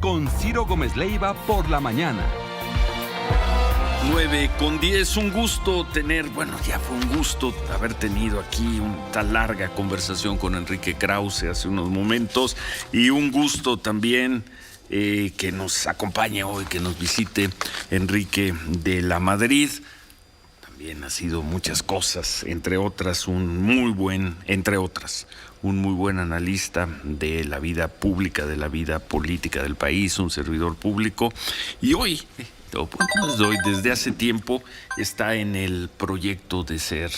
Con Ciro Gómez Leiva por la mañana. 9:10, un gusto ya fue un gusto haber tenido aquí una larga conversación con Enrique Krause hace unos momentos y un gusto también que nos acompañe hoy, que nos visite Enrique de la Madrid. También ha sido muchas cosas, entre otras un muy buen analista de la vida pública, de la vida política del país, un servidor público. Y hoy, desde hace tiempo, está en el proyecto de ser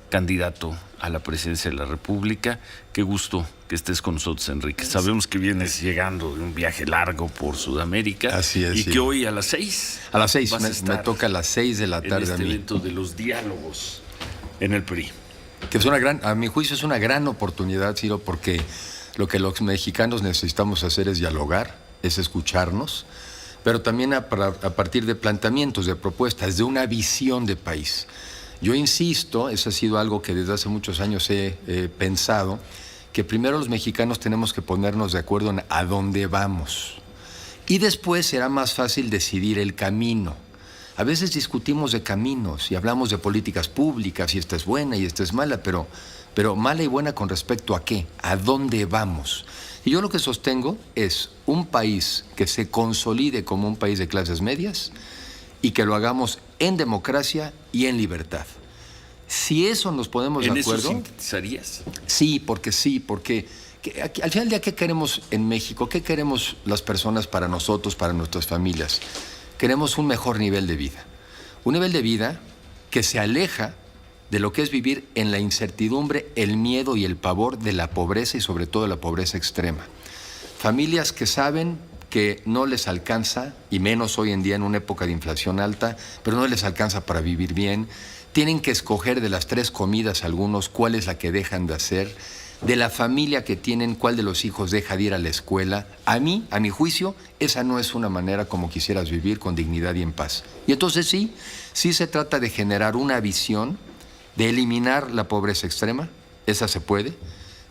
candidato a la presidencia de la República. Qué gusto que estés con nosotros, Enrique. Sabemos que vienes llegando de un viaje largo por Sudamérica. Así es. Y que hoy a las 6. A las 6, me toca a las 6 de la tarde en a mí. evento de los diálogos en el PRI. Que es a mi juicio es una gran oportunidad, Ciro, porque lo que los mexicanos necesitamos hacer es dialogar, es escucharnos, pero también a partir de planteamientos, de propuestas, de una visión de país. Yo insisto, eso ha sido algo que desde hace muchos años he pensado, que primero los mexicanos tenemos que ponernos de acuerdo en a dónde vamos. Y después será más fácil decidir el camino. A veces discutimos de caminos y hablamos de políticas públicas y esta es buena y esta es mala, pero mala y buena con respecto a qué, a dónde vamos. Y yo lo que sostengo es un país que se consolide como un país de clases medias y que lo hagamos en democracia y en libertad. Si eso nos ponemos de acuerdo... ¿En eso sintetizarías? Sí, porque al final del día, ¿qué queremos en México? ¿Qué queremos las personas para nosotros, para nuestras familias? Queremos un mejor nivel de vida. Un nivel de vida que se aleja de lo que es vivir en la incertidumbre, el miedo y el pavor de la pobreza y sobre todo la pobreza extrema. Familias que saben que no les alcanza, y menos hoy en día en una época de inflación alta, pero no les alcanza para vivir bien. Tienen que escoger de las 3 comidas algunos cuál es la que dejan de hacer. De la familia que tienen, cuál de los hijos deja de ir a la escuela. A mi juicio, esa no es una manera como quisieras vivir con dignidad y en paz. Y entonces sí se trata de generar una visión, de eliminar la pobreza extrema, esa se puede,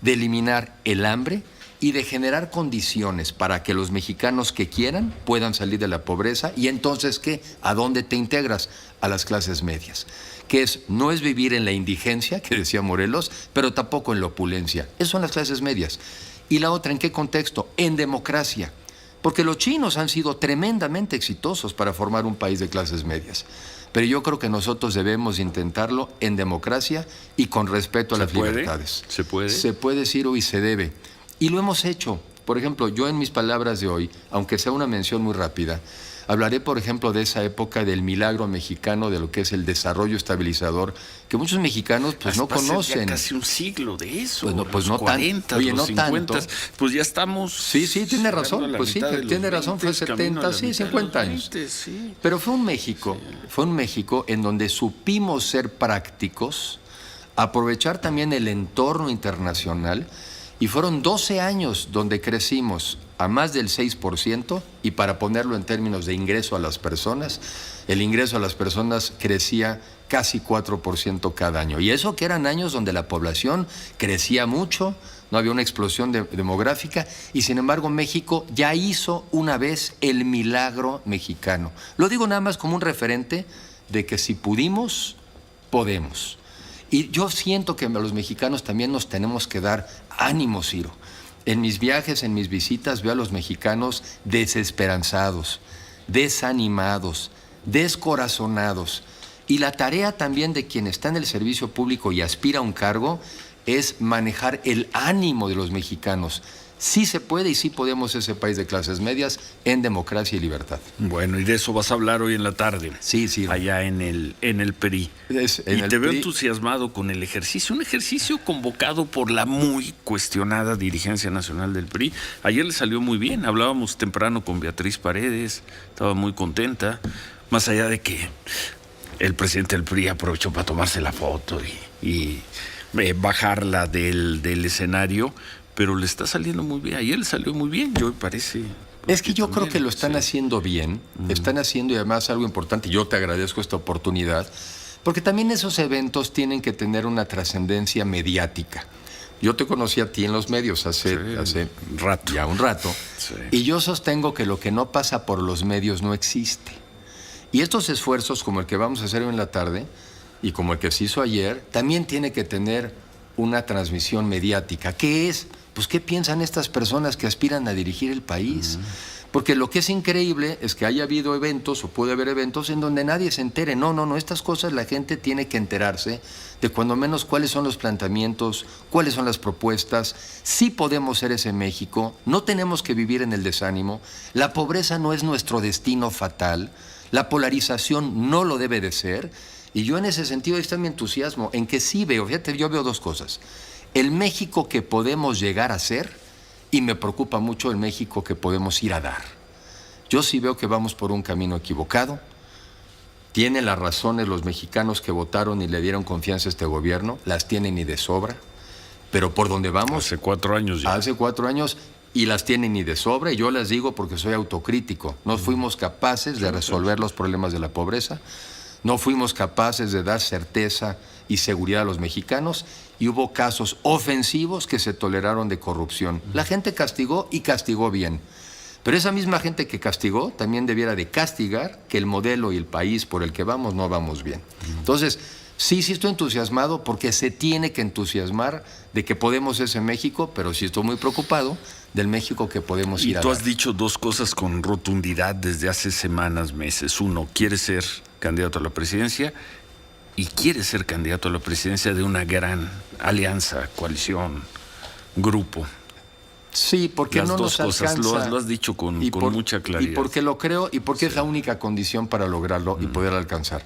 de eliminar el hambre y de generar condiciones para que los mexicanos que quieran puedan salir de la pobreza. Y entonces, ¿qué? ¿A dónde te integras? A las clases medias. Que no es vivir en la indigencia, que decía Morelos, pero tampoco en la opulencia. Esas son las clases medias. Y la otra, ¿en qué contexto? En democracia. Porque los chinos han sido tremendamente exitosos para formar un país de clases medias. Pero yo creo que nosotros debemos intentarlo en democracia y con respeto a las libertades. ¿Se puede? Se puede, Ciro, y se debe. Y lo hemos hecho. Por ejemplo, yo en mis palabras de hoy, aunque sea una mención muy rápida, hablaré, por ejemplo, de esa época del milagro mexicano, de lo que es el desarrollo estabilizador, que muchos mexicanos no conocen. Ya casi un siglo de eso. Pues no 40, tanto. Oye, los no 50, tanto. Pues ya estamos. Sí, tiene razón. Pues sí, tiene razón. Fue 70, 50 años. Sí. Pero fue un México en donde supimos ser prácticos, aprovechar también el entorno internacional. Y fueron 12 años donde crecimos a más del 6%, y para ponerlo en términos de ingreso a las personas, el ingreso a las personas crecía casi 4% cada año. Y eso que eran años donde la población crecía mucho, no había una explosión demográfica, y sin embargo México ya hizo una vez el milagro mexicano. Lo digo nada más como un referente de que si pudimos, podemos. Y yo siento que a los mexicanos también nos tenemos que dar ánimo, Ciro. En mis viajes, en mis visitas, veo a los mexicanos desesperanzados, desanimados, descorazonados. Y la tarea también de quien está en el servicio público y aspira a un cargo es manejar el ánimo de los mexicanos. Sí se puede y sí podemos ese país de clases medias en democracia y libertad. Bueno, y de eso vas a hablar hoy en la tarde. Sí. Allá en el PRI. Y te veo entusiasmado con el ejercicio. Un ejercicio convocado por la muy cuestionada dirigencia nacional del PRI. Ayer le salió muy bien. Hablábamos temprano con Beatriz Paredes. Estaba muy contenta. Más allá de que el presidente del PRI aprovechó para tomarse la foto y bajarla del escenario. Pero le está saliendo muy bien. Ayer le salió muy bien, yo me parece. Es que yo creo que lo están haciendo bien. Están haciendo, y además algo importante, yo te agradezco esta oportunidad, porque también esos eventos tienen que tener una trascendencia mediática. Yo te conocí a ti en los medios hace ya un rato. Sí. Y yo sostengo que lo que no pasa por los medios no existe. Y estos esfuerzos, como el que vamos a hacer hoy en la tarde y como el que se hizo ayer, también tiene que tener una transmisión mediática. ¿Qué es? Pues, ¿qué piensan estas personas que aspiran a dirigir el país? Porque lo que es increíble es que haya habido eventos o puede haber eventos en donde nadie se entere. No, estas cosas la gente tiene que enterarse de cuando menos cuáles son los planteamientos, cuáles son las propuestas. Sí podemos ser ese México, no tenemos que vivir en el desánimo. La pobreza no es nuestro destino fatal, la polarización no lo debe de ser. Y yo en ese sentido, ahí está mi entusiasmo, en que sí veo, fíjate, yo veo dos cosas. El México que podemos llegar a ser, y me preocupa mucho el México que podemos ir a dar. Yo sí veo que vamos por un camino equivocado. Tienen las razones los mexicanos que votaron y le dieron confianza a este gobierno, las tienen y de sobra, pero por donde vamos... Hace 4 años ya. Hace 4 años, y las tienen y de sobra, y yo las digo porque soy autocrítico. No fuimos capaces de resolver los problemas de la pobreza, no fuimos capaces de dar certeza y seguridad a los mexicanos, y hubo casos ofensivos que se toleraron de corrupción. La gente castigó y castigó bien. Pero esa misma gente que castigó también debiera de castigar que el modelo y el país por el que vamos no vamos bien. Entonces, sí estoy entusiasmado porque se tiene que entusiasmar de que podemos ese México, pero sí estoy muy preocupado del México que podemos ir a dar. Y tú has dicho dos cosas con rotundidad desde hace semanas, meses. Uno, quieres ser candidato a la presidencia y quieres ser candidato a la presidencia de una gran alianza, coalición, grupo. Sí, porque las no dos nos cosas, alcanza. Lo has dicho con mucha claridad. Y porque lo creo y porque es la única condición para lograrlo y poder alcanzar.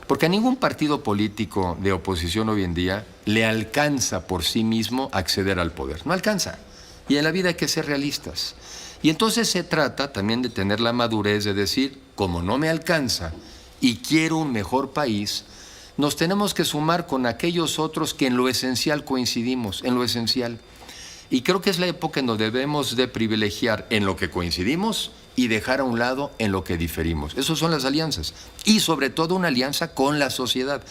Porque a ningún partido político de oposición hoy en día le alcanza por sí mismo acceder al poder. No alcanza. Y en la vida hay que ser realistas. Y entonces se trata también de tener la madurez de decir, como no me alcanza y quiero un mejor país, nos tenemos que sumar con aquellos otros que en lo esencial coincidimos, en lo esencial. Y creo que es la época en donde debemos de privilegiar en lo que coincidimos y dejar a un lado en lo que diferimos. Esas son las alianzas. Y sobre todo una alianza con la sociedad.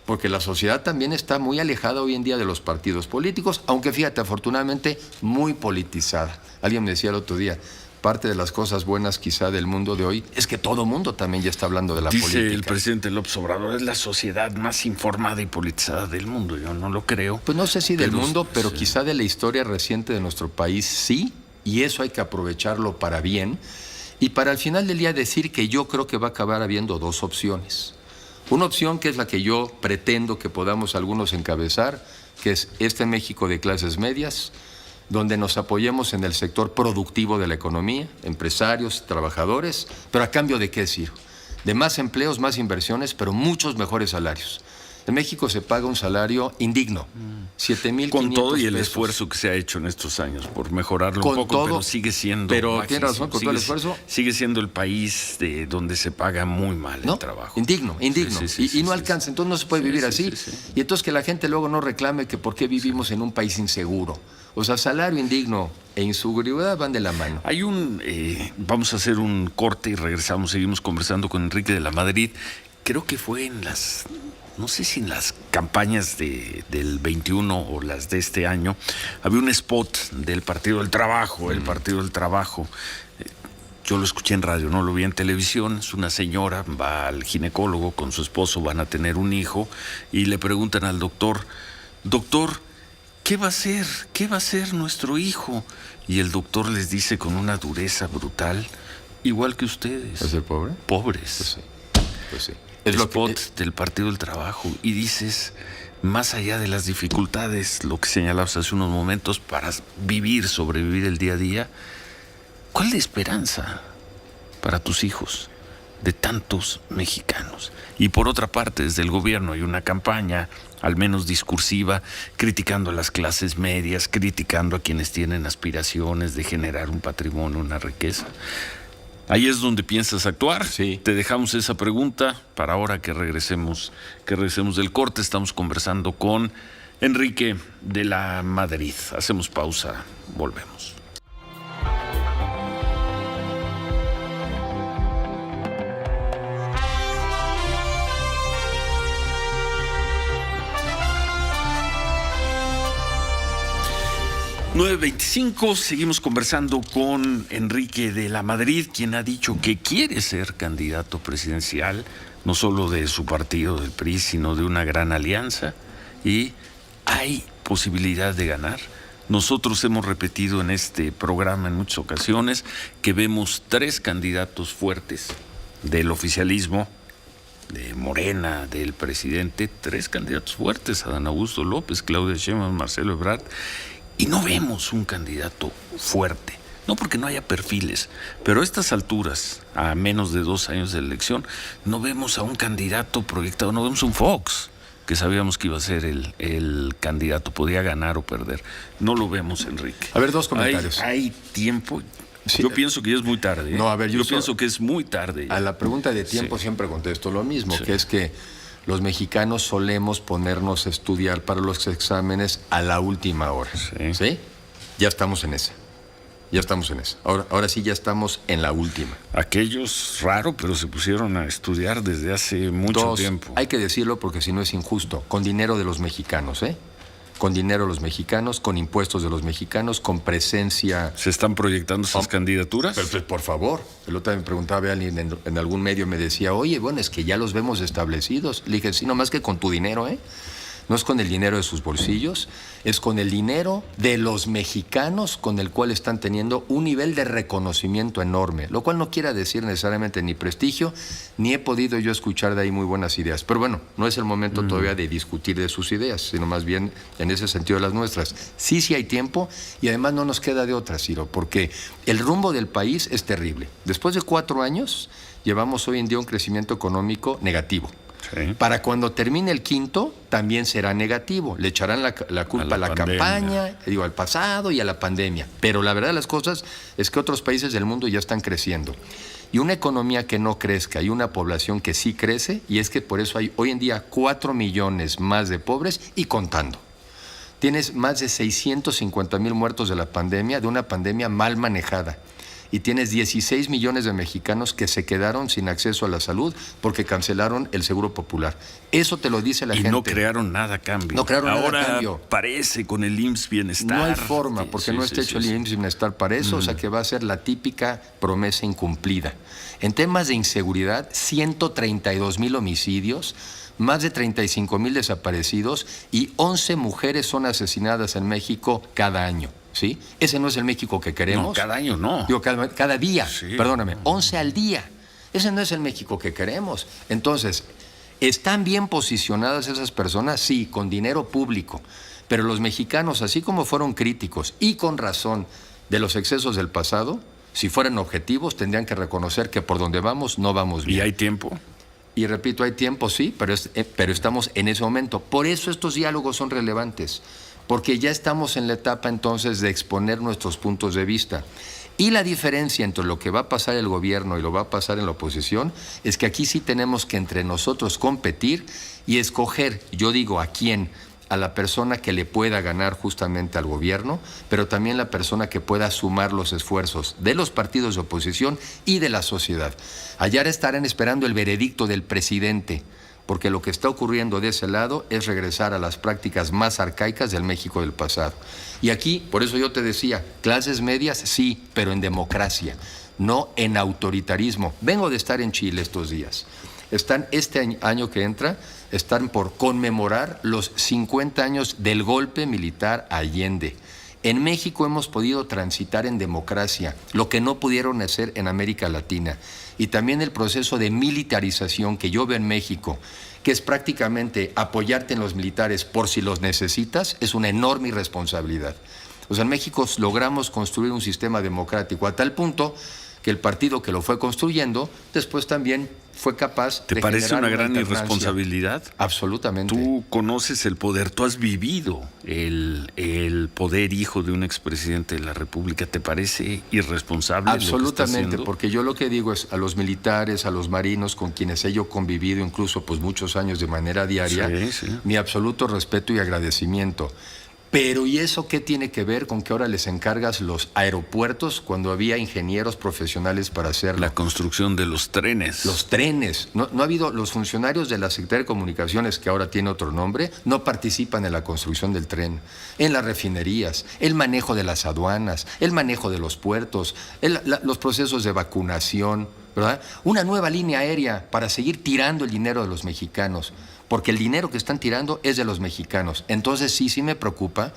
Porque la sociedad también está muy alejada hoy en día de los partidos políticos, aunque fíjate, afortunadamente, muy politizada. Alguien me decía el otro día, parte de las cosas buenas quizá del mundo de hoy es que todo mundo también ya está hablando de la política. Dice el presidente López Obrador, es la sociedad más informada y politizada del mundo. Yo no lo creo. Pues no sé si del mundo, pero quizá de la historia reciente de nuestro país sí, y eso hay que aprovecharlo para bien. Y para al final del día decir que yo creo que va a acabar habiendo dos opciones. Una opción que es la que yo pretendo que podamos algunos encabezar, que es este México de clases medias, donde nos apoyemos en el sector productivo de la economía, empresarios, trabajadores, pero a cambio de qué decir, de más empleos, más inversiones, pero muchos mejores salarios. En México se paga un salario indigno, 7,500 con todo y el pesos. Esfuerzo que se ha hecho en estos años por mejorarlo Con un poco, todo, pero sigue siendo pero tiene razón, con todo el esfuerzo. Sigue siendo el país donde se paga muy mal el trabajo. Indigno. Y no alcanza, entonces no se puede vivir así. Y entonces que la gente luego no reclame que por qué vivimos en un país inseguro. O sea, salario indigno e inseguridad van de la mano. Hay vamos a hacer un corte y regresamos, seguimos conversando con Enrique de la Madrid. Creo que fue en las... No sé si en las campañas del 21 o las de este año, había un spot del Partido del Trabajo, el Partido del Trabajo. Yo lo escuché en radio, no lo vi en televisión. Es una señora, va al ginecólogo con su esposo, van a tener un hijo y le preguntan al doctor, ¿qué va a hacer? ¿Qué va a hacer nuestro hijo? Y el doctor les dice con una dureza brutal, igual que ustedes. ¿Es el pobre? Pobres. Pues sí. El spot del Partido del Trabajo, y dices, más allá de las dificultades, lo que señalabas hace unos momentos, para sobrevivir el día a día, ¿cuál es la esperanza para tus hijos de tantos mexicanos? Y por otra parte, desde el gobierno hay una campaña, al menos discursiva, criticando a las clases medias, criticando a quienes tienen aspiraciones de generar un patrimonio, una riqueza. ¿Ahí es donde piensas actuar? Sí. Te dejamos esa pregunta para ahora que regresemos del corte. Estamos conversando con Enrique de la Madrid. Hacemos pausa, volvemos. 9:25, seguimos conversando con Enrique de la Madrid, quien ha dicho que quiere ser candidato presidencial, no solo de su partido, del PRI, sino de una gran alianza, y hay posibilidad de ganar. Nosotros hemos repetido en este programa en muchas ocasiones que vemos 3 candidatos fuertes del oficialismo, de Morena, del presidente, 3 candidatos fuertes: Adán Augusto López, Claudia Sheinbaum, Marcelo Ebrard, y no vemos un candidato fuerte. No porque no haya perfiles, pero a estas alturas, a menos de 2 años de elección, no vemos a un candidato proyectado, no vemos un Fox, que sabíamos que iba a ser el candidato, podía ganar o perder. No lo vemos, Enrique. A ver, 2 comentarios. Hay tiempo. Sí. Yo pienso que ya es muy tarde. No, a ver, yo pienso que es muy tarde. A la pregunta de tiempo siempre contesto lo mismo, que es que los mexicanos solemos ponernos a estudiar para los exámenes a la última hora. ¿Sí? Ya estamos en esa. Ahora sí ya estamos en la última. Aquellos, raro, pero se pusieron a estudiar desde hace mucho tiempo. Hay que decirlo porque si no es injusto. Con dinero de los mexicanos, Con dinero de los mexicanos, con impuestos de los mexicanos, con presencia. ¿Se están proyectando esas candidaturas? Pero, pues, por favor. El otro día me preguntaba alguien en algún medio, me decía, oye, bueno, es que ya los vemos establecidos. Le dije, sí, no más que con tu dinero, No es con el dinero de sus bolsillos, es con el dinero de los mexicanos con el cual están teniendo un nivel de reconocimiento enorme, lo cual no quiere decir necesariamente ni prestigio, ni he podido yo escuchar de ahí muy buenas ideas. Pero bueno, no es el momento todavía de discutir de sus ideas, sino más bien en ese sentido de las nuestras. Sí hay tiempo y además no nos queda de otra, Ciro, porque el rumbo del país es terrible. Después de 4 años, llevamos hoy en día un crecimiento económico negativo. Sí. Para cuando termine el 5º, también será negativo. Le echarán la culpa a la campaña, al pasado y a la pandemia. Pero la verdad de las cosas es que otros países del mundo ya están creciendo. Y una economía que no crezca y una población que sí crece, y es que por eso hay hoy en día 4 millones más de pobres y contando. Tienes más de 650,000 muertos de la pandemia, de una pandemia mal manejada. Y tienes 16 millones de mexicanos que se quedaron sin acceso a la salud porque cancelaron el Seguro Popular. Eso te lo dice la gente. Y no crearon nada a cambio. No crearon nada a cambio. Ahora parece con el IMSS Bienestar. No hay forma, porque no está hecho el IMSS Bienestar para eso, o sea que va a ser la típica promesa incumplida. En temas de inseguridad, 132,000 homicidios, más de 35,000 desaparecidos y 11 mujeres son asesinadas en México cada año. ¿Sí? Ese no es el México que queremos. No, cada año no. Digo, cada día, perdóname, 11 al día. Ese no es el México que queremos. Entonces, ¿están bien posicionadas esas personas? Sí, con dinero público. Pero los mexicanos, así como fueron críticos, y con razón, de los excesos del pasado, si fueran objetivos, tendrían que reconocer que por donde vamos, no vamos bien. ¿Y hay tiempo? Y repito, hay tiempo, sí, pero estamos en ese momento. Por eso estos diálogos son relevantes. Porque ya estamos en la etapa entonces de exponer nuestros puntos de vista. Y la diferencia entre lo que va a pasar el gobierno y lo va a pasar en la oposición es que aquí sí tenemos que entre nosotros competir y escoger, yo digo, a quién, a la persona que le pueda ganar justamente al gobierno, pero también la persona que pueda sumar los esfuerzos de los partidos de oposición y de la sociedad. Allá estarán esperando el veredicto del presidente, porque lo que está ocurriendo de ese lado es regresar a las prácticas más arcaicas del México del pasado. Y aquí, por eso yo te decía, clases medias sí, pero en democracia, no en autoritarismo. Vengo de estar en Chile estos días. Están este año que entra, están por conmemorar los 50 años del golpe militar a Allende. En México hemos podido transitar en democracia, lo que no pudieron hacer en América Latina. Y también el proceso de militarización que yo veo en México, que es prácticamente apoyarte en los militares por si los necesitas, es una enorme irresponsabilidad. O sea, en México logramos construir un sistema democrático a tal punto que el partido que lo fue construyendo después también fue capaz de... ¿Te parece una gran irresponsabilidad? Absolutamente. Tú conoces el poder, tú has vivido el poder hijo de un expresidente de la República. ¿Te parece irresponsable? Absolutamente, porque yo lo que digo es a los militares, a los marinos con quienes he yo convivido incluso pues muchos años de manera diaria, mi absoluto respeto y agradecimiento. Pero ¿y eso qué tiene que ver con que ahora les encargas los aeropuertos cuando había ingenieros profesionales para hacerlo? La construcción de los trenes. Los trenes. No ha habido, los funcionarios de la Secretaría de Comunicaciones, que ahora tiene otro nombre, no participan en la construcción del tren, en las refinerías, el manejo de las aduanas, el manejo de los puertos, los procesos de vacunación, ¿verdad? Una nueva línea aérea para seguir tirando el dinero de los mexicanos, porque el dinero que están tirando es de los mexicanos. Entonces sí me preocupa,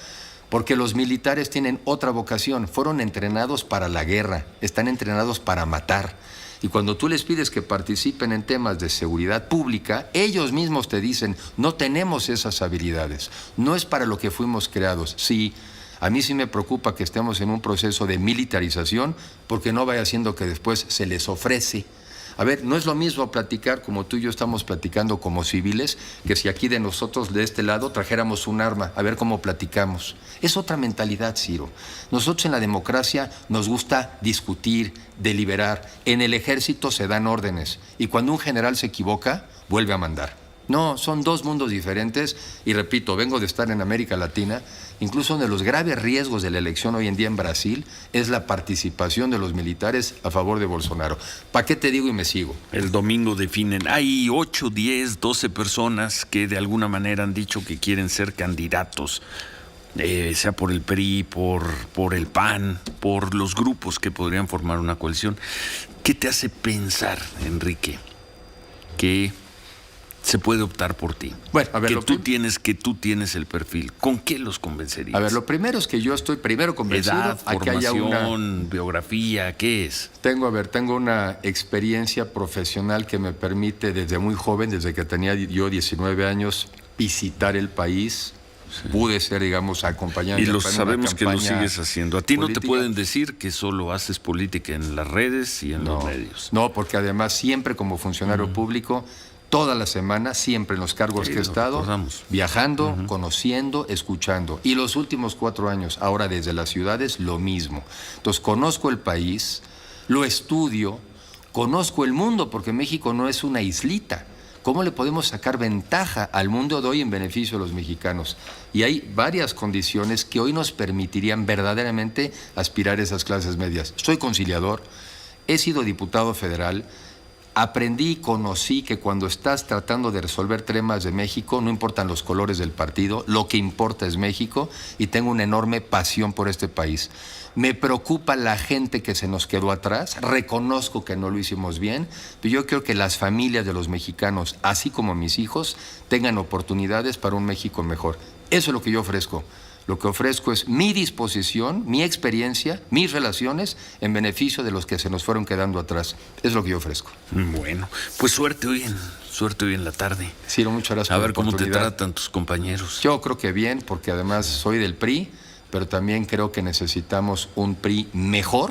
porque los militares tienen otra vocación, fueron entrenados para la guerra, están entrenados para matar. Y cuando tú les pides que participen en temas de seguridad pública, ellos mismos te dicen, no tenemos esas habilidades, no es para lo que fuimos creados. Sí, a mí sí me preocupa que estemos en un proceso de militarización, porque no vaya siendo que después se les ofrece. A ver, no es lo mismo platicar como tú y yo estamos platicando como civiles, que si aquí de nosotros, de este lado, trajéramos un arma, a ver cómo platicamos. Es otra mentalidad, Ciro. Nosotros en la democracia nos gusta discutir, deliberar. En el ejército se dan órdenes y cuando un general se equivoca, vuelve a mandar. No, son dos mundos diferentes y repito, vengo de estar en América Latina. Incluso uno de los graves riesgos de la elección hoy en día en Brasil es la participación de los militares a favor de Bolsonaro. ¿Para qué te digo y me sigo? El domingo definen. Hay 8, 10, 12 personas que de alguna manera han dicho que quieren ser candidatos, sea por el PRI, por el PAN, por los grupos que podrían formar una coalición. ¿Qué te hace pensar, Enrique, que se puede optar por ti? Bueno, a ver, que tú tienes el perfil. ¿Con qué los convencerías? A ver, lo primero es que yo estoy primero convencido. Edad, formación, biografía, ¿qué es? Tengo una experiencia profesional que me permite desde muy joven, desde que tenía yo 19 años, visitar el país. Sí. Pude ser, digamos, acompañante. Y sabemos que lo sigues haciendo. A ti política. No te pueden decir que solo haces política en las redes y en los medios. No, porque además siempre como funcionario público, toda la semana, siempre en los cargos que he estado, viajando, conociendo, escuchando. Y los últimos 4 años, ahora desde las ciudades, lo mismo. Entonces, conozco el país, lo estudio, conozco el mundo, porque México no es una islita. ¿Cómo le podemos sacar ventaja al mundo de hoy en beneficio de los mexicanos? Y hay varias condiciones que hoy nos permitirían verdaderamente aspirar a esas clases medias. Soy conciliador, he sido diputado federal. Aprendí y conocí que cuando estás tratando de resolver temas de México, no importan los colores del partido, lo que importa es México y tengo una enorme pasión por este país. Me preocupa la gente que se nos quedó atrás, reconozco que no lo hicimos bien, pero yo quiero que las familias de los mexicanos, así como mis hijos, tengan oportunidades para un México mejor. Eso es lo que yo ofrezco. Lo que ofrezco es mi disposición, mi experiencia, mis relaciones en beneficio de los que se nos fueron quedando atrás. Es lo que yo ofrezco. Bueno, pues suerte hoy en la tarde. Ciro, muchas gracias. A ver cómo te tratan tus compañeros. Yo creo que bien, porque además soy del PRI, pero también creo que necesitamos un PRI mejor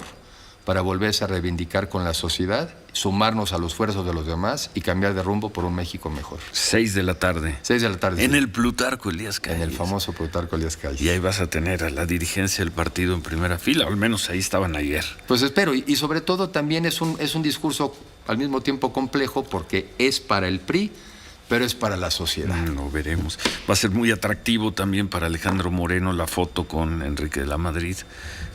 para volverse a reivindicar con la sociedad, sumarnos a los esfuerzos de los demás y cambiar de rumbo por un México mejor. 6 de la tarde. 6 de la tarde. En el Plutarco Elías Calles. En el famoso Plutarco Elías Calles. Y ahí vas a tener a la dirigencia del partido en primera fila, o al menos ahí estaban ayer. Pues espero, y sobre todo también es un discurso al mismo tiempo complejo, porque es para el PRI, pero es para la sociedad. Lo veremos. Va a ser muy atractivo también para Alejandro Moreno la foto con Enrique de la Madrid.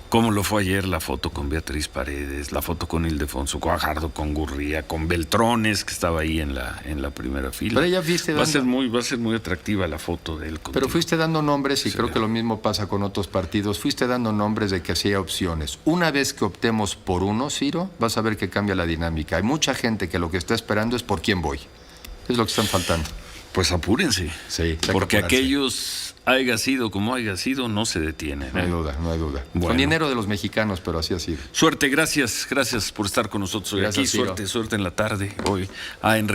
Como lo fue ayer la foto con Beatriz Paredes, la foto con Ildefonso Guajardo, con Gurría, con Beltrones, que estaba ahí en la primera fila. Pero ya viste va a ser muy atractiva la foto de él contigo. Pero fuiste dando nombres, y creo que lo mismo pasa con otros partidos, fuiste dando nombres de que así hay opciones. Una vez que optemos por uno, Ciro, vas a ver que cambia la dinámica. Hay mucha gente que lo que está esperando es por quién voy. Es lo que están faltando. Pues apúrense. Sí, porque aquellos, haya sido como haya sido, no se detienen. No hay duda, no hay duda. Bueno. Con dinero de los mexicanos, pero así ha sido. Suerte, gracias por estar con nosotros hoy aquí. Suerte en la tarde hoy a Enrique.